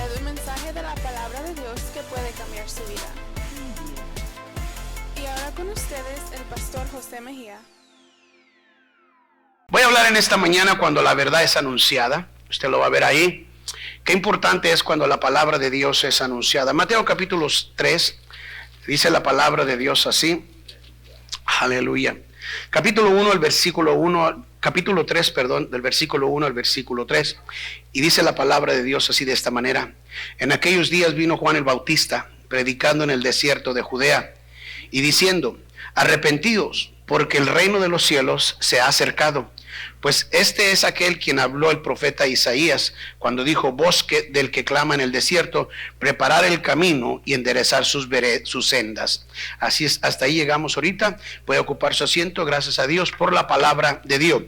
usted un mensaje de la palabra de Dios que puede cambiar su vida. Y ahora con ustedes el pastor José Mejía. Voy a hablar en esta mañana cuando la verdad es anunciada. Usted lo va a ver ahí. Qué importante es cuando la palabra de Dios es anunciada. Mateo capítulo 3, dice la palabra de Dios así. Aleluya. Capítulo 1, el versículo 1, capítulo 3, perdón, del versículo 1 al versículo 3. Y dice la palabra de Dios así de esta manera. En aquellos días vino Juan el Bautista, predicando en el desierto de Judea, y diciendo: arrepentidos, porque el reino de los cielos se ha acercado. Pues este es aquel quien habló el profeta Isaías, cuando dijo: voz del que clama en el desierto, preparar el camino y enderezar sus sendas. Así es, hasta ahí llegamos ahorita. Puede ocupar su asiento. Gracias a Dios por la palabra de Dios.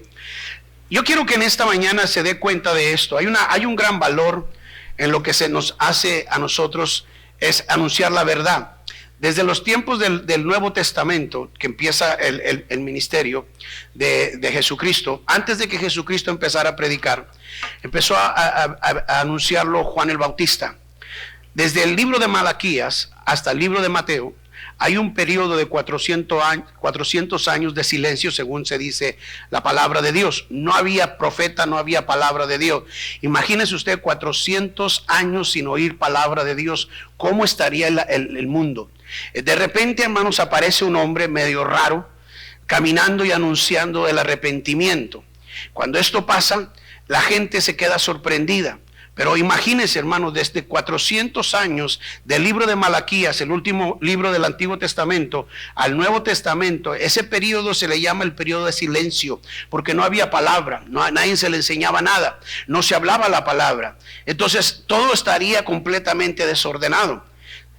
Yo quiero que en esta mañana se dé cuenta de esto. Hay un gran valor en lo que se nos hace a nosotros, es anunciar la verdad. Desde los tiempos del Nuevo Testamento, que empieza el ministerio de Jesucristo, antes de que Jesucristo empezara a predicar, empezó a anunciarlo Juan el Bautista. Desde el libro de Malaquías hasta el libro de Mateo, hay un periodo de 400 años de silencio, según se dice la palabra de Dios. No había profeta, no había palabra de Dios. Imagínese usted 400 años sin oír palabra de Dios. ¿Cómo estaría el mundo? De repente, hermanos, aparece un hombre medio raro, caminando y anunciando el arrepentimiento. Cuando esto pasa, la gente se queda sorprendida. Pero imagínense, hermanos, desde 400 años del libro de Malaquías, el último libro del Antiguo Testamento, al Nuevo Testamento, ese periodo se le llama el periodo de silencio, porque no había palabra, a nadie se le enseñaba nada, no se hablaba la palabra. Entonces todo estaría completamente desordenado.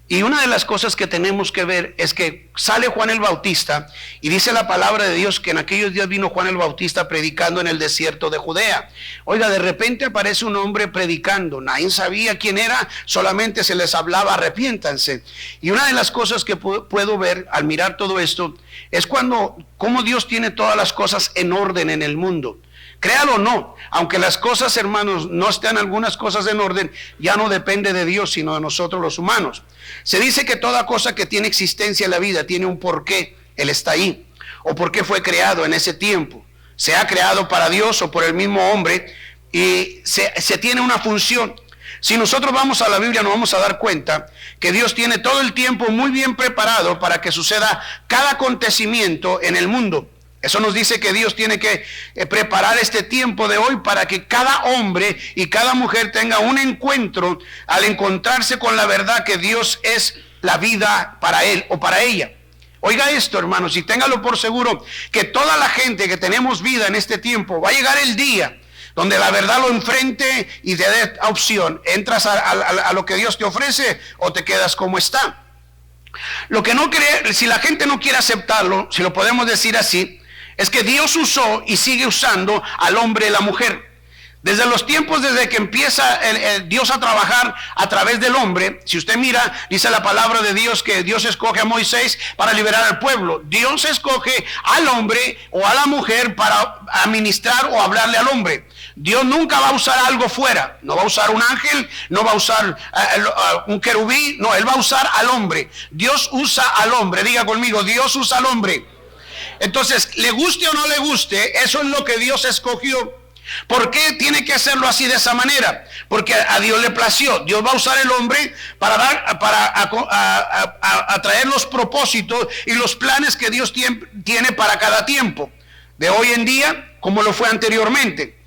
Y una de las cosas que tenemos que ver es que sale Juan el Bautista y dice la palabra de Dios que en aquellos días vino Juan el Bautista predicando en el desierto de Judea. Oiga, de repente aparece un hombre predicando, nadie sabía quién era, solamente se les hablaba: arrepiéntanse. Y una de las cosas que puedo ver al mirar todo esto es cómo Dios tiene todas las cosas en orden en el mundo. Créalo o no, aunque las cosas, hermanos, no estén algunas cosas en orden, ya no depende de Dios, sino de nosotros los humanos. Se dice que toda cosa que tiene existencia en la vida tiene un porqué. Él está ahí, o por qué fue creado en ese tiempo. Sea creado para Dios o por el mismo hombre, y se tiene una función. Si nosotros vamos a la Biblia, nos vamos a dar cuenta que Dios tiene todo el tiempo muy bien preparado para que suceda cada acontecimiento en el mundo. Eso nos dice que Dios tiene que preparar este tiempo de hoy para que cada hombre y cada mujer tenga un encuentro al encontrarse con la verdad que Dios es la vida para él o para ella. Oiga esto, hermanos, y téngalo por seguro que toda la gente que tenemos vida en este tiempo, va a llegar el día donde la verdad lo enfrente y te dé opción. Entras a lo que Dios te ofrece o te quedas como está. Lo que no cree, si la gente no quiere aceptarlo, si lo podemos decir así, es que Dios usó y sigue usando al hombre y la mujer. Desde los tiempos, desde que empieza Dios a trabajar a través del hombre, si usted mira, dice la palabra de Dios que Dios escoge a Moisés para liberar al pueblo. Dios escoge al hombre o a la mujer para administrar o hablarle al hombre. Dios nunca va a usar algo fuera, no va a usar un ángel, no va a usar un querubí, no, Él va a usar al hombre. Dios usa al hombre, diga conmigo, Dios usa al hombre. Entonces, le guste o no le guste, eso es lo que Dios escogió. ¿Por qué tiene que hacerlo así de esa manera? Porque a Dios le plació. Dios va a usar el hombre para traer los propósitos y los planes que Dios tiene para cada tiempo, de hoy en día como lo fue anteriormente.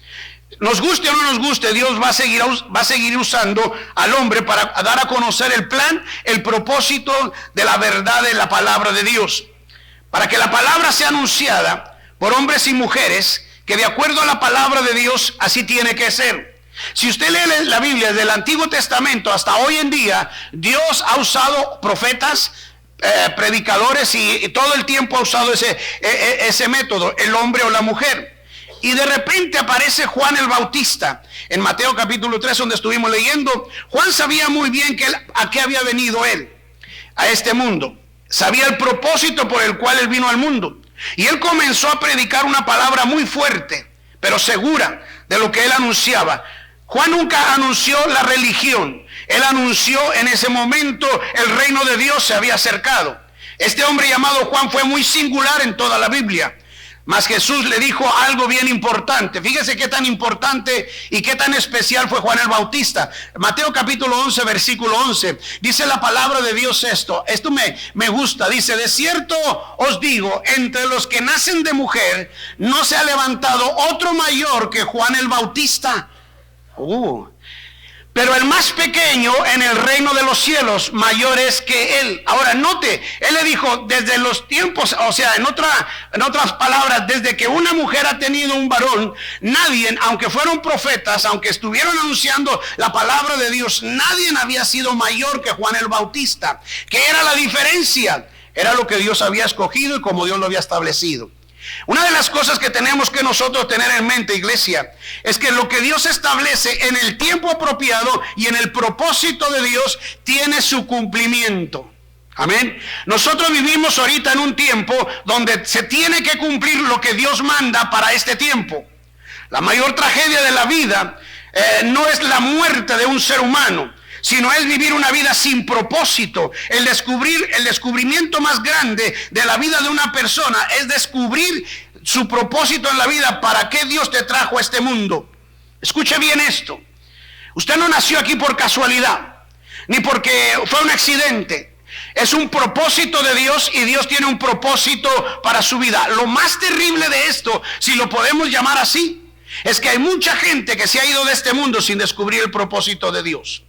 Nos guste o no nos guste, Dios va a seguir usando al hombre para dar a conocer el plan, el propósito de la verdad de la palabra de Dios. Para que la palabra sea anunciada por hombres y mujeres que de acuerdo a la palabra de Dios así tiene que ser. Si usted lee la Biblia desde el Antiguo Testamento hasta hoy en día, Dios ha usado profetas, predicadores y todo el tiempo ha usado ese método, el hombre o la mujer. Y de repente aparece Juan el Bautista en Mateo capítulo 3, donde estuvimos leyendo. Juan sabía muy bien a qué había venido él a este mundo. Sabía el propósito por el cual él vino al mundo. Y él comenzó a predicar una palabra muy fuerte, pero segura de lo que él anunciaba. Juan nunca anunció la religión. Él anunció en ese momento el reino de Dios se había acercado. Este hombre llamado Juan fue muy singular en toda la Biblia. Mas Jesús le dijo algo bien importante. Fíjese qué tan importante y qué tan especial fue Juan el Bautista. Mateo capítulo 11, versículo 11. Dice la palabra de Dios esto. Esto me gusta. Dice, de cierto os digo, entre los que nacen de mujer, no se ha levantado otro mayor que Juan el Bautista. Pero el más pequeño en el reino de los cielos mayor es que él. Ahora note, él le dijo desde los tiempos, o sea, en otras palabras, desde que una mujer ha tenido un varón, nadie, aunque fueron profetas, aunque estuvieron anunciando la palabra de Dios, nadie había sido mayor que Juan el Bautista. ¿Qué era la diferencia? Era lo que Dios había escogido y como Dios lo había establecido. Una de las cosas que tenemos que nosotros tener en mente, iglesia, es que lo que Dios establece en el tiempo apropiado y en el propósito de Dios tiene su cumplimiento. Amén. Nosotros vivimos ahorita en un tiempo donde se tiene que cumplir lo que Dios manda para este tiempo. La mayor tragedia de la vida no es la muerte de un ser humano, sino es vivir una vida sin propósito. El descubrimiento más grande de la vida de una persona es descubrir su propósito en la vida. ¿Para qué Dios te trajo a este mundo? Escuche bien esto. Usted no nació aquí por casualidad, ni porque fue un accidente. Es un propósito de Dios y Dios tiene un propósito para su vida. Lo más terrible de esto, si lo podemos llamar así, es que hay mucha gente que se ha ido de este mundo sin descubrir el propósito de Dios.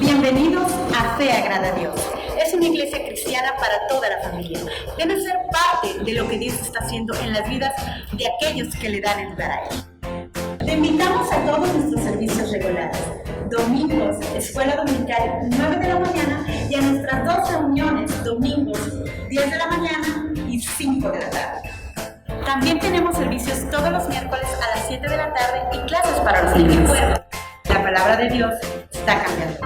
Bienvenidos a Fe Agrada a Dios. Es una iglesia cristiana para toda la familia. Debe ser parte de lo que Dios está haciendo en las vidas de aquellos que le dan el lugar a Él. Te invitamos a todos nuestros servicios regulares. Domingos, escuela dominical, 9 de la mañana, y a nuestras 2 reuniones, domingos, 10 de la mañana y 5 de la tarde. También tenemos servicios todos los miércoles a las 7 de la tarde y clases para los niños. La palabra de Dios está cambiando.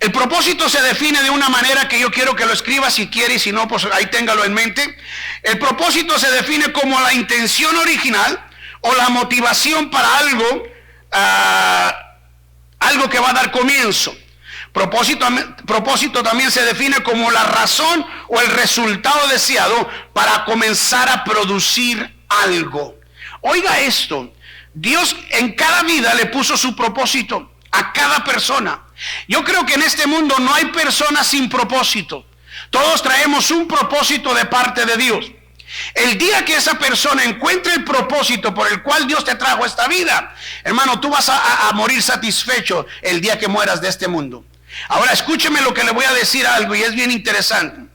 El propósito se define de una manera que yo quiero que lo escriba si quiere, y si no, pues ahí téngalo en mente. El propósito se define como la intención original o la motivación para algo que va a dar comienzo. Propósito también se define como la razón o el resultado deseado para comenzar a producir algo. Oiga esto, Dios en cada vida le puso su propósito a cada persona. Yo creo que en este mundo no hay personas sin propósito. Todos traemos un propósito de parte de Dios. El día que esa persona encuentre el propósito por el cual Dios te trajo a esta vida, hermano, tú vas a morir satisfecho el día que mueras de este mundo. Ahora escúcheme lo que le voy a decir algo y es bien interesante.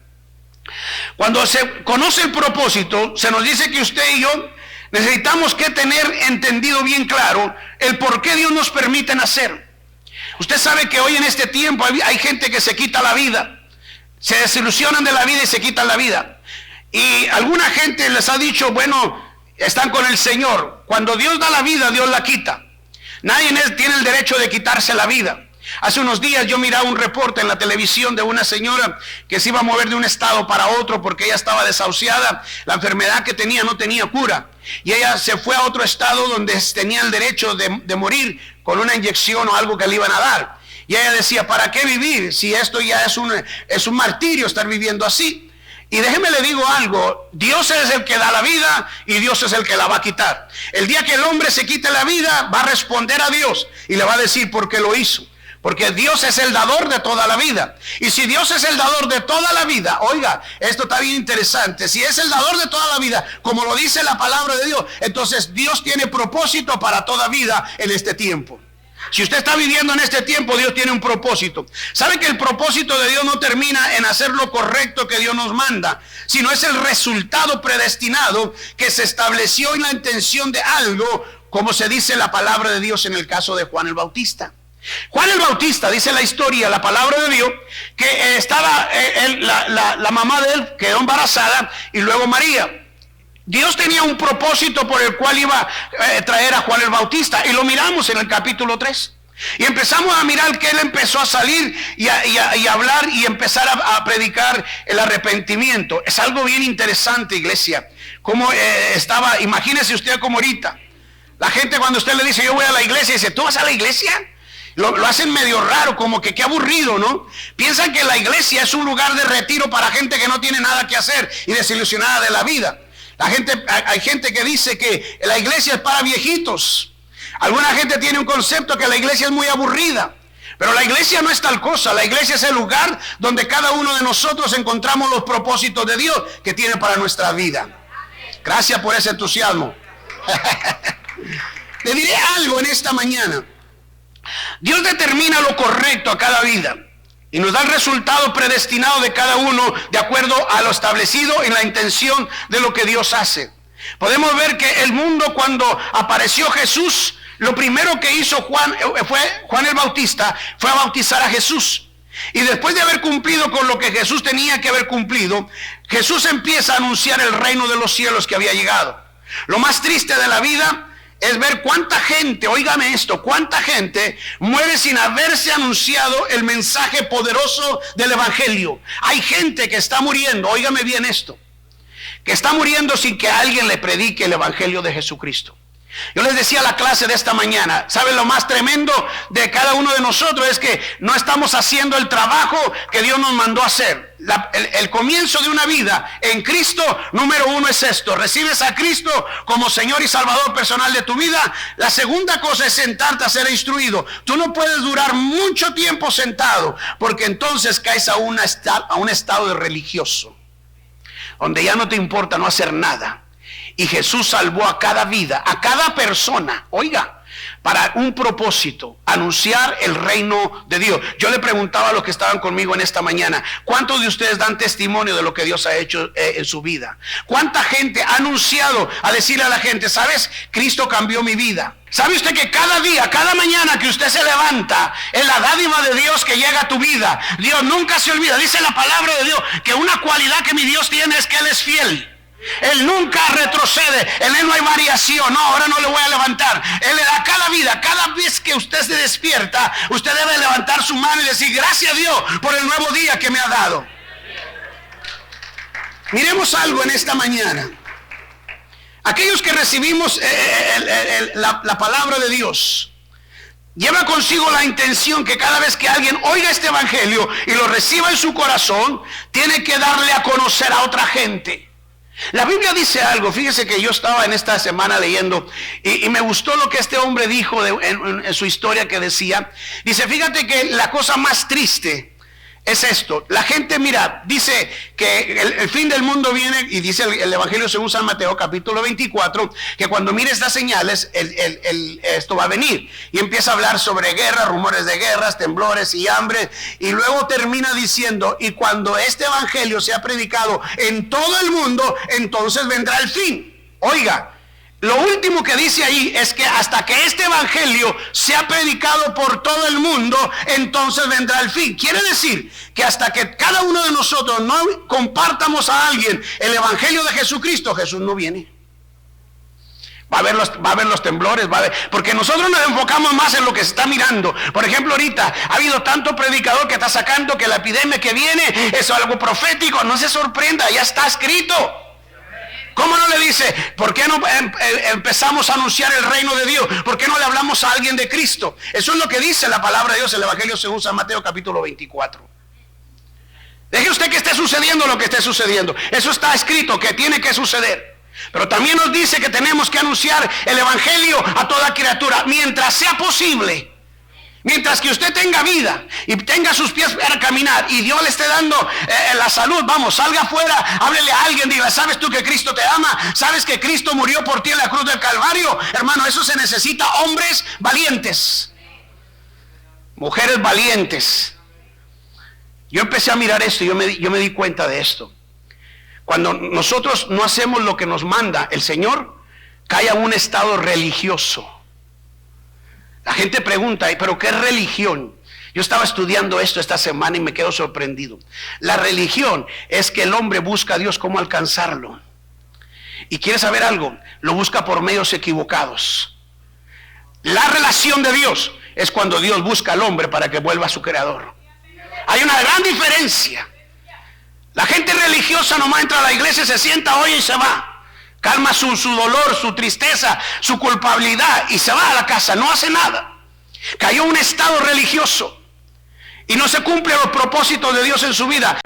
Cuando se conoce el propósito, se nos dice que usted y yo necesitamos que tener entendido bien claro el por qué Dios nos permite nacer. Usted sabe que hoy en este tiempo hay gente que se quita la vida, se desilusionan de la vida y se quitan la vida. Y alguna gente les ha dicho, bueno, están con el Señor. Cuando Dios da la vida, Dios la quita. Nadie tiene el derecho de quitarse la vida. Hace unos días yo miraba un reporte en la televisión de una señora que se iba a mover de un estado para otro porque ella estaba desahuciada. La enfermedad que tenía no tenía cura. Y ella se fue a otro estado donde tenía el derecho de morir con una inyección o algo que le iban a dar. Y ella decía, ¿para qué vivir si esto ya es un martirio estar viviendo así? Y déjeme le digo algo, Dios es el que da la vida y Dios es el que la va a quitar. El día que el hombre se quite la vida, va a responder a Dios y le va a decir por qué lo hizo. Porque Dios es el dador de toda la vida. Y si Dios es el dador de toda la vida, oiga, esto está bien interesante. Si es el dador de toda la vida, como lo dice la palabra de Dios, entonces Dios tiene propósito para toda vida en este tiempo. Si usted está viviendo en este tiempo, Dios tiene un propósito. ¿Sabe que el propósito de Dios no termina en hacer lo correcto que Dios nos manda? Sino es el resultado predestinado que se estableció en la intención de algo, como se dice la palabra de Dios en el caso de Juan el Bautista. Juan el Bautista, dice la historia, la palabra de Dios, que estaba la mamá de él quedó embarazada y luego María. Dios tenía un propósito por el cual iba a traer a Juan el Bautista y lo miramos en el capítulo 3. Y empezamos a mirar que él empezó a salir y a hablar y empezar a predicar el arrepentimiento. Es algo bien interesante, iglesia. Como estaba, imagínese usted como ahorita. La gente cuando usted le dice yo voy a la iglesia, dice, ¿tú vas a la iglesia? Lo hacen medio raro, como que qué aburrido, ¿no? Piensan que la iglesia es un lugar de retiro para gente que no tiene nada que hacer y desilusionada de la vida. Hay gente que dice que la iglesia es para viejitos. Alguna gente tiene un concepto que la iglesia es muy aburrida. Pero la iglesia no es tal cosa. La iglesia es el lugar donde cada uno de nosotros encontramos los propósitos de Dios que tiene para nuestra vida. Gracias por ese entusiasmo. Le diré algo en esta mañana. Dios determina lo correcto a cada vida y nos da el resultado predestinado de cada uno de acuerdo a lo establecido en la intención de lo que Dios hace. Podemos ver que el mundo, cuando apareció Jesús, lo primero que hizo Juan el Bautista fue a bautizar a Jesús. Y después de haber cumplido con lo que Jesús tenía que haber cumplido, Jesús empieza a anunciar el reino de los cielos que había llegado. Lo más triste de la vida es ver cuánta gente, óigame esto, cuánta gente muere sin haberse anunciado el mensaje poderoso del evangelio. Hay gente que está muriendo, óigame bien esto, que está muriendo sin que alguien le predique el evangelio de Jesucristo. Yo les decía a la clase de esta mañana, ¿saben lo más tremendo de cada uno de nosotros? Es que no estamos haciendo el trabajo que Dios nos mandó a hacer. El comienzo de una vida en Cristo, número uno es esto: recibes a Cristo como Señor y Salvador personal de tu vida. La segunda cosa es sentarte a ser instruido. Tú no puedes durar mucho tiempo sentado, porque entonces caes a un estado de religioso, donde ya no te importa no hacer nada. Y Jesús salvó a cada vida, a cada persona, oiga, para un propósito: anunciar el reino de Dios. Yo le preguntaba a los que estaban conmigo en esta mañana, ¿cuántos de ustedes dan testimonio de lo que Dios ha hecho en su vida? ¿Cuánta gente ha anunciado a decirle a la gente, sabes, Cristo cambió mi vida? ¿Sabe usted que cada día, cada mañana que usted se levanta, es la dádiva de Dios que llega a tu vida? Dios nunca se olvida. Dice la palabra de Dios que una cualidad que mi Dios tiene es que Él es fiel. Él nunca retrocede, en Él no hay variación. No, ahora no le voy a levantar. Él le da cada vida, cada vez que usted se despierta, usted debe levantar su mano y decir, gracias a Dios por el nuevo día que me ha dado. Miremos algo en esta mañana. Aquellos que recibimos la palabra de Dios, lleva consigo la intención que cada vez que alguien oiga este evangelio y lo reciba en su corazón, tiene que darle a conocer a otra gente. La Biblia dice algo. Fíjese que yo estaba en esta semana leyendo y me gustó lo que este hombre dijo en su historia, que decía, dice, fíjate que la cosa más triste es esto: la gente, mira, dice que el fin del mundo viene, y dice el evangelio según San Mateo capítulo 24, que cuando mire estas señales esto va a venir, y empieza a hablar sobre guerra, rumores de guerras, temblores y hambre, y luego termina diciendo, y cuando este evangelio sea predicado en todo el mundo, entonces vendrá el fin. Oiga, lo último que dice ahí es que hasta que este evangelio sea predicado por todo el mundo, entonces vendrá el fin. Quiere decir que hasta que cada uno de nosotros no compartamos a alguien el evangelio de Jesucristo, Jesús no viene. Va a haber los temblores, porque nosotros nos enfocamos más en lo que se está mirando. Por ejemplo, ahorita ha habido tanto predicador que está sacando que la epidemia que viene es algo profético. No se sorprenda, ya está escrito. ¿Cómo no le dice? ¿Por qué no empezamos a anunciar el reino de Dios? ¿Por qué no le hablamos a alguien de Cristo? Eso es lo que dice la palabra de Dios, el evangelio según San Mateo capítulo 24. Deje usted que esté sucediendo lo que esté sucediendo. Eso está escrito, que tiene que suceder. Pero también nos dice que tenemos que anunciar el evangelio a toda criatura mientras sea posible. Mientras que usted tenga vida y tenga sus pies para caminar y Dios le esté dando la salud, vamos, salga afuera, háblele a alguien, diga, ¿sabes tú que Cristo te ama? ¿Sabes que Cristo murió por ti en la cruz del Calvario? Hermano, eso se necesita: hombres valientes, mujeres valientes. Yo empecé a mirar esto y yo me di cuenta de esto. Cuando nosotros no hacemos lo que nos manda el Señor, cae a un estado religioso. La gente pregunta, ¿pero qué es religión? Yo estaba estudiando esto esta semana y me quedo sorprendido. La religión es que el hombre busca a Dios, cómo alcanzarlo. Y quiere saber algo, lo busca por medios equivocados. La relación de Dios es cuando Dios busca al hombre para que vuelva a su creador. Hay una gran diferencia. La gente religiosa nomás entra a la iglesia, se sienta, oye y se va. Calma su dolor, su tristeza, su culpabilidad y se va a la casa, no hace nada. Cayó un estado religioso y no se cumplen los propósitos de Dios en su vida.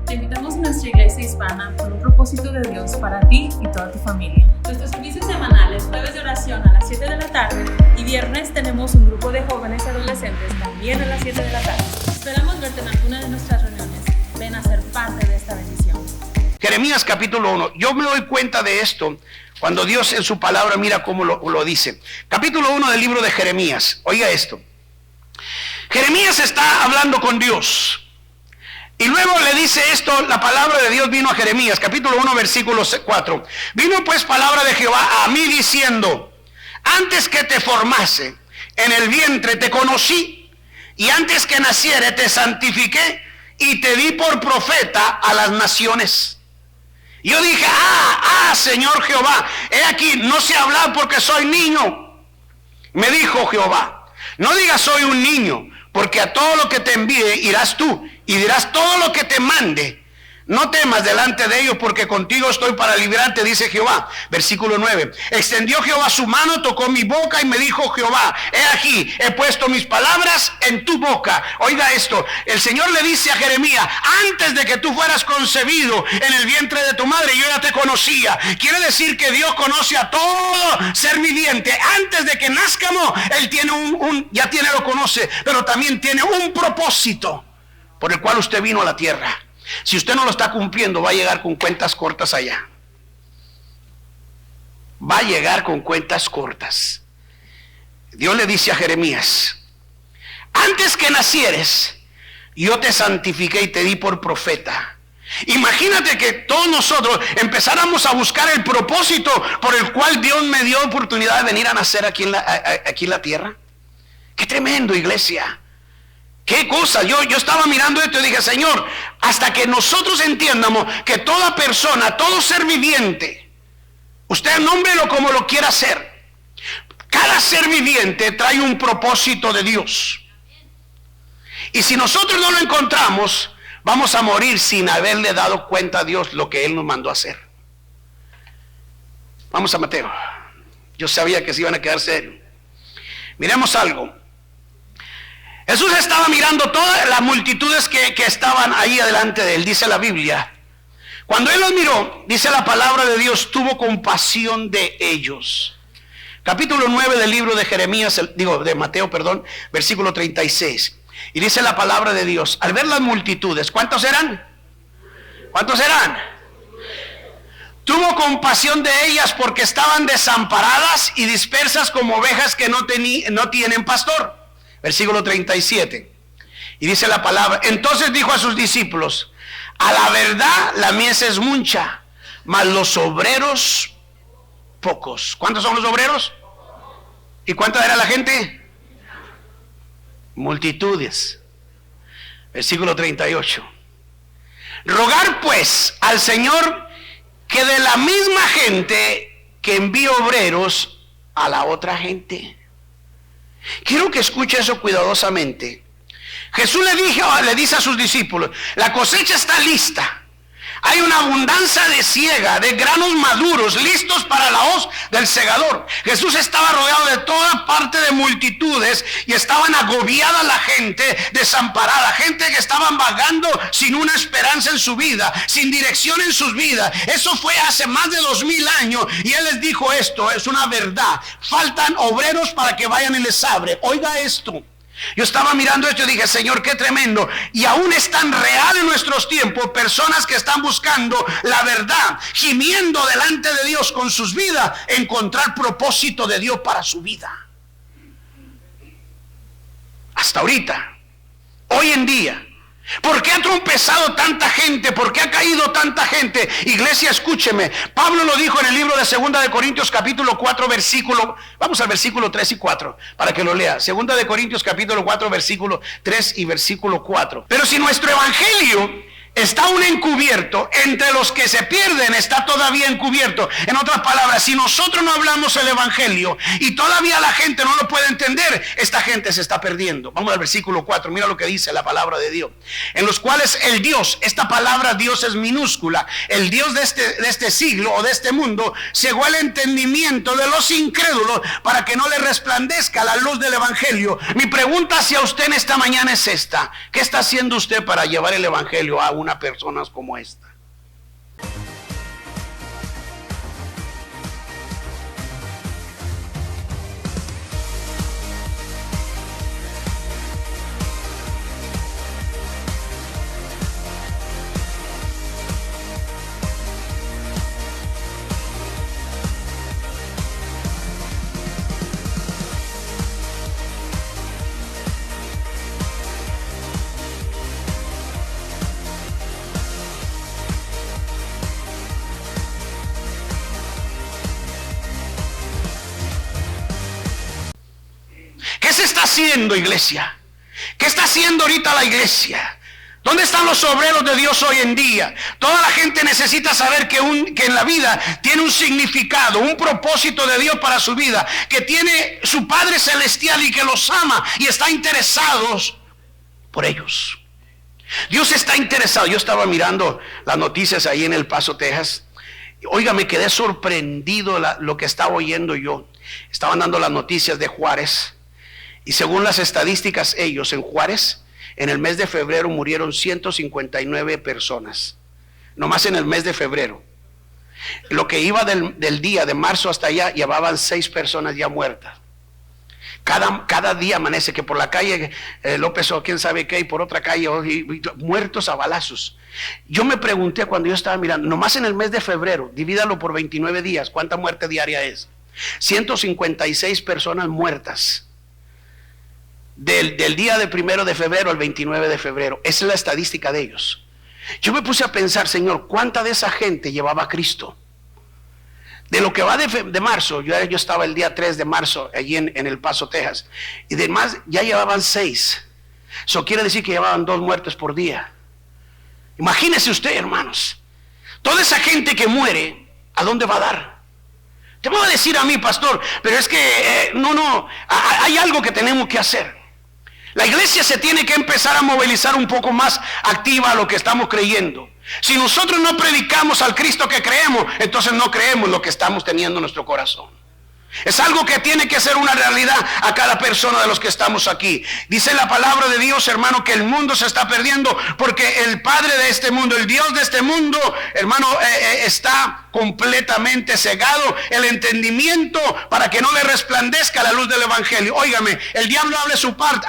Te invitamos a nuestra iglesia hispana con un propósito de Dios para ti y toda tu familia. Nuestros servicios semanales, jueves de oración a las 7 de la tarde y viernes tenemos un grupo de jóvenes y adolescentes también a las 7 de la tarde. Esperamos verte en alguna de nuestras reuniones. Ven a ser parte de esta bendición. Jeremías capítulo 1. Yo me doy cuenta de esto cuando Dios en su palabra mira cómo lo dice. Capítulo 1 del libro de Jeremías. Oiga esto. Jeremías está hablando con Dios. Y luego le dice esto, la palabra de Dios vino a Jeremías, capítulo 1, versículo 4. Vino pues palabra de Jehová a mí diciendo, antes que te formase en el vientre te conocí, y antes que naciere te santifiqué, y te di por profeta a las naciones. Yo dije, Señor Jehová, he aquí, no sé hablar porque soy niño. Me dijo Jehová, no digas soy un niño, porque a todo lo que te envíe irás tú, y dirás todo lo que te mande. No temas delante de ellos, porque contigo estoy para librarte, dice Jehová. Versículo 9. Extendió Jehová su mano, tocó mi boca y me dijo Jehová, he aquí, he puesto mis palabras en tu boca. Oiga esto, el Señor le dice a Jeremías, antes de que tú fueras concebido en el vientre de tu madre, yo ya te conocía. Quiere decir que Dios conoce a todo ser viviente. Antes de que nazcamos, Él tiene lo conoce, pero también tiene un propósito por el cual usted vino a la tierra. Si usted no lo está cumpliendo, va a llegar con cuentas cortas allá. Va a llegar con cuentas cortas. Dios le dice a Jeremías, antes que nacieres, yo te santifiqué y te di por profeta. Imagínate que todos nosotros empezáramos a buscar el propósito por el cual Dios me dio oportunidad de venir a nacer aquí en la tierra. Qué tremendo, iglesia. Qué cosa, yo estaba mirando esto y dije, Señor, hasta que nosotros entiendamos que toda persona, todo ser viviente, usted nómbrelo como lo quiera hacer, cada ser viviente trae un propósito de Dios. Y si nosotros no lo encontramos, vamos a morir sin haberle dado cuenta a Dios lo que Él nos mandó a hacer. Vamos a Mateo. Yo sabía que se iban a quedar serios. Miremos algo. Jesús estaba mirando todas las multitudes que estaban ahí delante de Él, dice la Biblia. Cuando Él los miró, dice la palabra de Dios, tuvo compasión de ellos. Capítulo 9 del libro de de Mateo, versículo 36. Y dice la palabra de Dios, al ver las multitudes, ¿cuántos eran? ¿Cuántos eran? Tuvo compasión de ellas porque estaban desamparadas y dispersas como ovejas que no tienen pastor. Versículo 37. Y dice la palabra, entonces dijo a sus discípulos, a la verdad la mies es mucha, mas los obreros pocos. ¿Cuántos son los obreros? ¿Y cuánta era la gente? Multitudes. Versículo 38. Rogar pues al Señor que de la misma gente que envíe obreros a la otra gente. Quiero que escuche eso cuidadosamente. Jesús le dice a sus discípulos, la cosecha está lista. Hay una abundancia de siega, de granos maduros, listos para la hoz del segador. Jesús estaba rodeado de toda parte de multitudes y estaban agobiada la gente, desamparada, gente que estaban vagando sin una esperanza en su vida, sin dirección en sus vidas. Eso fue hace más de 2000 años y Él les dijo esto, es una verdad. Faltan obreros para que vayan y les abre. Oiga esto. Yo estaba mirando esto y dije, Señor, qué tremendo. Y aún es tan real en nuestros tiempos personas que están buscando la verdad, gimiendo delante de Dios con sus vidas, encontrar propósito de Dios para su vida. Hasta ahorita, hoy en día, ¿por qué ha tropezado tanta gente? ¿Por qué ha caído tanta gente? Iglesia, escúcheme. Pablo lo dijo en el libro de 2 de Corintios capítulo 4 versículo, vamos al versículo 3 y 4 para que lo lea. 2 de Corintios capítulo 4 versículo 3 y versículo 4. Pero si nuestro evangelio está aún encubierto, entre los que se pierden está todavía encubierto. En otras palabras, si nosotros no hablamos el evangelio y todavía la gente no lo puede entender, esta gente se está perdiendo. Vamos al versículo 4, mira lo que dice la palabra de Dios. En los cuales el Dios, esta palabra Dios es minúscula, el Dios de este siglo o de este mundo, cegó el entendimiento de los incrédulos para que no le resplandezca la luz del evangelio. Mi pregunta hacia usted en esta mañana es esta: ¿qué está haciendo usted para llevar el evangelio a una personas como esta? ¿Qué se está haciendo, iglesia? ¿Qué está haciendo ahorita la iglesia? ¿Dónde están los obreros de Dios hoy en día? Toda la gente necesita saber que en la vida tiene un significado, un propósito de Dios para su vida, que tiene su Padre Celestial y que los ama y está interesados por ellos. Dios está interesado. Yo estaba mirando las noticias ahí en El Paso, Texas. Oiga, me quedé sorprendido lo que estaba oyendo yo. Estaban dando las noticias de Juárez. Y según las estadísticas ellos, en Juárez, en el mes de febrero murieron 159 personas. Nomás en el mes de febrero. Lo que iba del día de marzo hasta allá, llevaban 6 personas ya muertas. Cada día amanece que por la calle López o quién sabe qué, y por otra calle, muertos a balazos. Yo me pregunté cuando yo estaba mirando, nomás en el mes de febrero, divídalo por 29 días, ¿cuánta muerte diaria es? 156 personas muertas. Del día de 1 de febrero al 29 de febrero. Esa es la estadística de ellos. Yo me puse a pensar, Señor, ¿cuánta de esa gente llevaba a Cristo? De lo que va de marzo, yo estaba el día 3 de marzo allí en El Paso, Texas, y demás ya llevaban 6. Eso quiere decir que llevaban 2 muertes por día. Imagínese usted, hermanos, toda esa gente que muere, ¿a dónde va a dar? Te voy a decir a mí, pastor, pero es que hay algo que tenemos que hacer. La iglesia se tiene que empezar a movilizar un poco más activa a lo que estamos creyendo. Si nosotros no predicamos al Cristo que creemos, entonces no creemos lo que estamos teniendo en nuestro corazón. Es algo que tiene que ser una realidad a cada persona de los que estamos aquí. Dice la palabra de Dios, hermano, que el mundo se está perdiendo porque el padre de este mundo, el Dios de este mundo, hermano, está completamente cegado el entendimiento para que no le resplandezca la luz del evangelio. Óigame, el diablo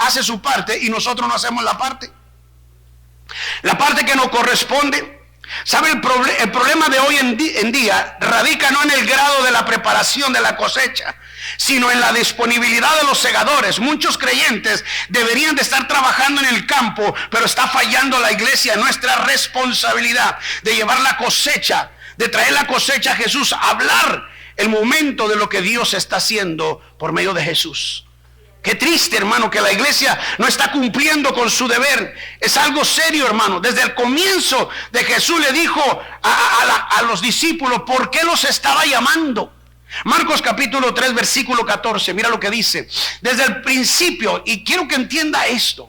hace su parte y nosotros no hacemos la parte que nos corresponde. ¿Sabe? El problema de hoy en día radica no en el grado de la preparación de la cosecha, sino en la disponibilidad de los segadores. Muchos creyentes deberían de estar trabajando en el campo, pero está fallando la iglesia. Nuestra responsabilidad de llevar la cosecha, de traer la cosecha a Jesús, hablar el momento de lo que Dios está haciendo por medio de Jesús. Qué triste, hermano, que la iglesia no está cumpliendo con su deber. Es algo serio, hermano. Desde el comienzo de Jesús le dijo a los discípulos por qué los estaba llamando. Marcos capítulo 3 versículo 14, mira lo que dice. Desde el principio, y quiero que entienda esto,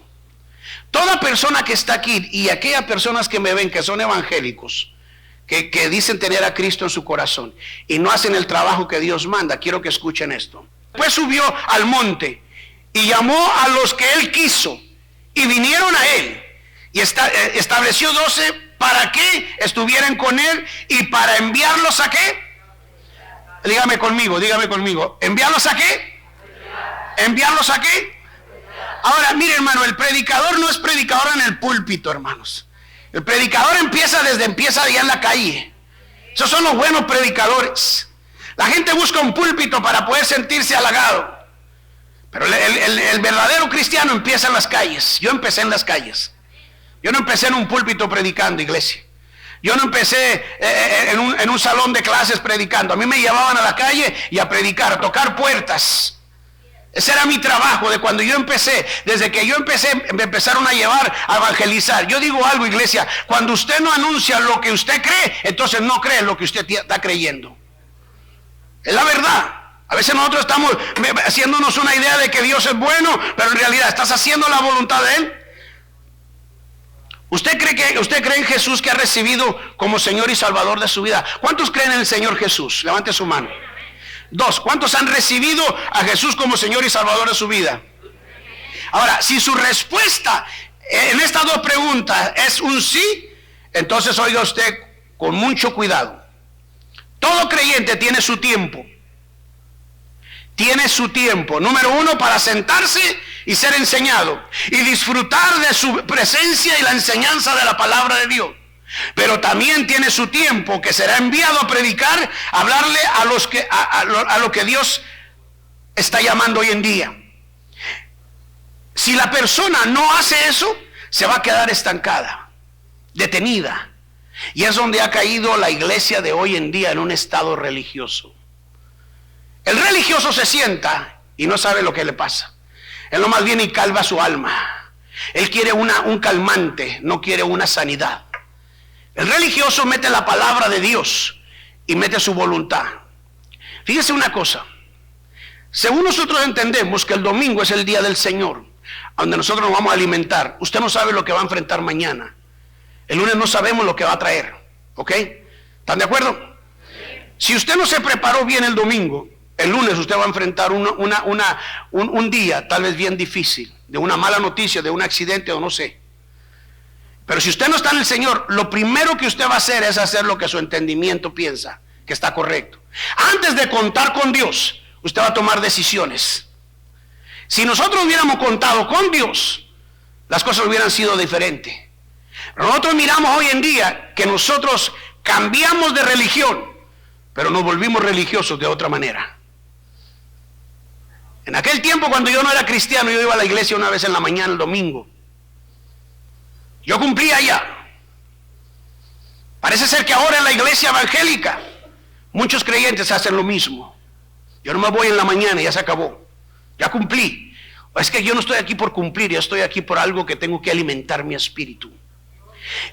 toda persona que está aquí y aquellas personas que me ven que son evangélicos, que dicen tener a Cristo en su corazón y no hacen el trabajo que Dios manda, quiero que escuchen esto. Después subió al monte y llamó a los que él quiso y vinieron a él y estableció 12 para que estuvieran con él y para enviarlos a qué. Dígame conmigo, ¿enviarlos a qué? ¿Enviarlos a qué? Ahora mire, hermano, el predicador no es predicador en el púlpito, hermanos. El predicador empieza allá en la calle. Esos son los buenos predicadores. La gente busca un púlpito para poder sentirse halagado. Pero el verdadero cristiano empieza en las calles. Yo empecé en las calles. Yo no empecé en un púlpito predicando, iglesia. Yo no empecé en un salón de clases predicando. A mí me llevaban a la calle y a predicar, a tocar puertas. Ese era mi trabajo de cuando yo empecé. Desde que yo empecé, me empezaron a llevar a evangelizar. Yo digo algo, iglesia, cuando usted no anuncia lo que usted cree, entonces no cree lo que usted está creyendo. Es la verdad. A veces nosotros estamos haciéndonos una idea de que Dios es bueno, pero en realidad estás haciendo la voluntad de Él. ¿Usted cree en Jesús, que ha recibido como Señor y Salvador de su vida? ¿Cuántos creen en el Señor Jesús? Levante su mano. 2. ¿Cuántos han recibido a Jesús como Señor y Salvador de su vida? Ahora, si su respuesta en estas dos preguntas es un sí, entonces oiga usted con mucho cuidado. Todo creyente tiene su tiempo. Tiene su tiempo. Número 1, para sentarse y ser enseñado y disfrutar de su presencia y la enseñanza de la palabra de Dios. Pero también tiene su tiempo que será enviado a predicar, a hablarle a lo que Dios está llamando hoy en día. Si la persona no hace eso, se va a quedar estancada, detenida. Y es donde ha caído la iglesia de hoy en día, en un estado religioso. El religioso se sienta y no sabe lo que le pasa. Él nomás viene y calma su alma. Él quiere un calmante, no quiere una sanidad. El religioso mete la palabra de Dios y mete su voluntad. Fíjese una cosa. Según nosotros entendemos que el domingo es el día del Señor, donde nosotros nos vamos a alimentar. Usted no sabe lo que va a enfrentar mañana. El lunes no sabemos lo que va a traer. ¿Ok? ¿Están de acuerdo? Si usted no se preparó bien el domingo, el lunes usted va a enfrentar un día tal vez bien difícil, de una mala noticia, de un accidente o no sé. Pero si usted no está en el Señor, lo primero que usted va a hacer es hacer lo que su entendimiento piensa que está correcto. Antes de contar con Dios, usted va a tomar decisiones. Si nosotros hubiéramos contado con Dios, las cosas hubieran sido diferentes. Nosotros miramos hoy en día que nosotros cambiamos de religión, pero nos volvimos religiosos de otra manera. En aquel tiempo, cuando yo no era cristiano, yo iba a la iglesia una vez en la mañana, el domingo. Yo cumplía allá. Parece ser que ahora en la iglesia evangélica muchos creyentes hacen lo mismo. Yo no me voy en la mañana, ya se acabó. Ya cumplí. Es que yo no estoy aquí por cumplir, yo estoy aquí por algo que tengo que alimentar mi espíritu.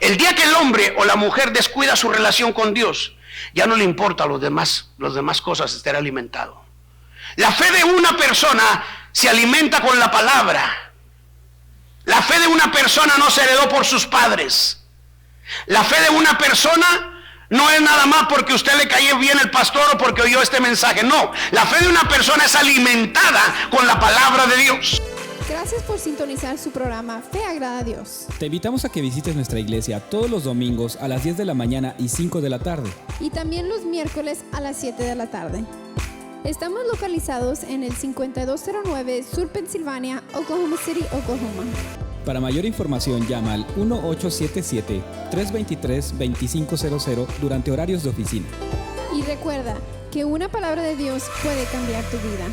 El día que el hombre o la mujer descuida su relación con Dios, ya no le importa los demás cosas estar alimentado. La fe de una persona se alimenta con la palabra. La fe de una persona no se heredó por sus padres. La fe de una persona no es nada más porque a usted le cayó bien el pastor o porque oyó este mensaje. No, la fe de una persona es alimentada con la palabra de Dios. Gracias por sintonizar su programa Fe Agrada a Dios. Te invitamos a que visites nuestra iglesia todos los domingos a las 10 de la mañana y 5 de la tarde. Y también los miércoles a las 7 de la tarde. Estamos localizados en el 5209 Sur Pennsylvania, Oklahoma City, Oklahoma. Para mayor información llama al 1877-323-2500 durante horarios de oficina. Y recuerda que una palabra de Dios puede cambiar tu vida.